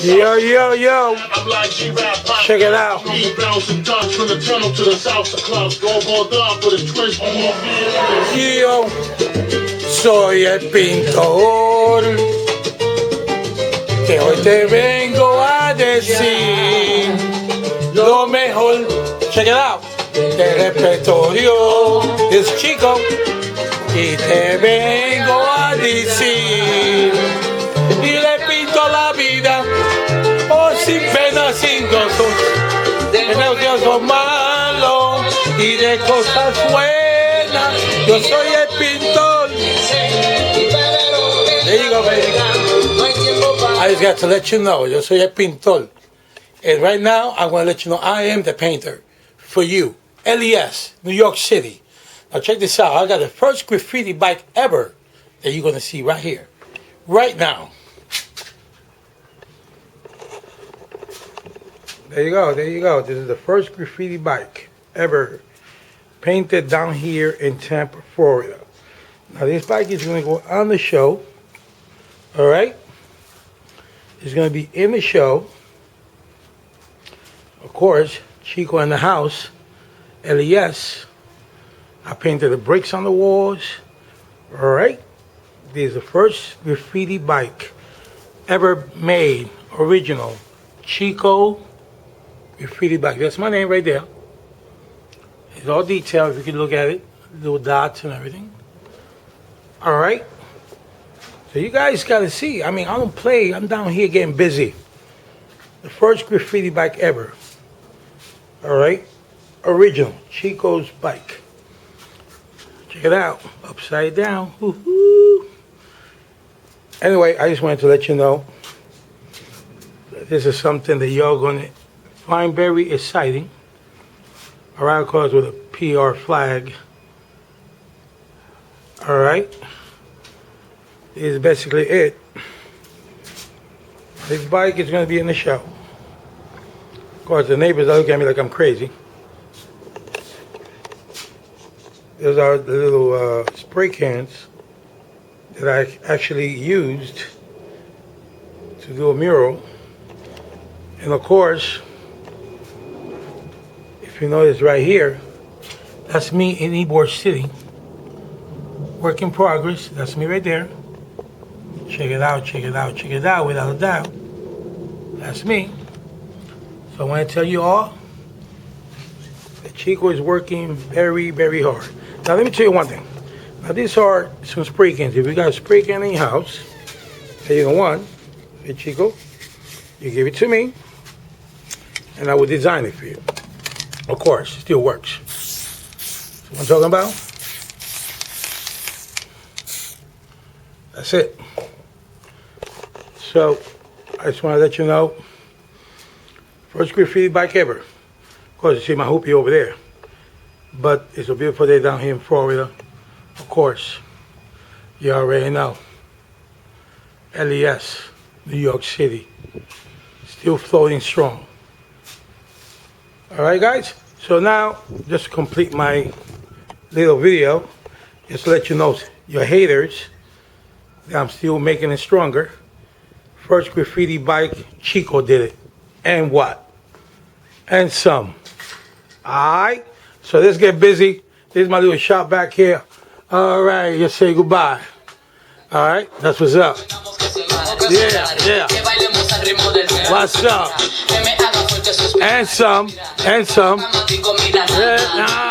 Yo, yo, yo. Check it out. Yo soy el pintor que hoy te vengo a decir lo mejor. Check it out. Te repertorio es Chico y te vengo a decir y le pinto la vida sin pena, sin gozos, de negocios malos y de cosas buenas. Yo soy el pintor. There you go, baby. I just got to let you know, yo soy el pintor. And right now, I'm going to let you know I am the painter for you. LES, New York City. Now check this out. I got the first graffiti bike ever that you're going to see right here, right now. There you go, there you go. This is the first graffiti bike ever painted down here in Tampa, Florida. Now this bike is going to go on the show. Alright? It's going to be in the show. Of course, Chico in the house. LES. I painted the bricks on the walls. Alright? This is the first graffiti bike ever made. Original. Chico Graffiti bike. That's my name right there. It's all detailed if you can look at it. Little dots and everything. Alright. So you guys got to see. I mean, I don't play. I'm down here getting busy. The first graffiti bike ever. Alright. Original. Chico's bike. Check it out. Upside down. Woo-hoo. Anyway, I just wanted to let you know that this is something that y'all going to find very exciting. Alright, of course, with a PR flag. Alright. This is basically it. This bike is going to be in the show. Of course, the neighbors look at me like I'm crazy. Those are the little spray cans that I actually used to do a mural. And of course, if you notice right here, that's me in Ybor City. Work in progress. That's me right there. Check it out, check it out, check it out, without a doubt. That's me. So I want to tell you all that Chico is working very, very hard. Now let me tell you one thing. Now these are some spray cans. If you got a spray can in your house that you don't want, hey Chico, you give it to me and I will design it for you. Of course, it still works. See what I'm talking about? That's it. So, I just want to let you know, first graffiti bike ever. Of course, you see my hoopie over there. But it's a beautiful day down here in Florida. Of course, you already know. LES, New York City. Still floating strong. Alright guys, so now, just to complete my little video, just to let you know, your haters, that I'm still making it stronger. First graffiti bike, Chico did it. And what? And some. Alright, so let's get busy. This is my little shop back here. Alright, just say goodbye. Alright, that's what's up. Yeah, yeah. What's up? And some. Yeah, nah.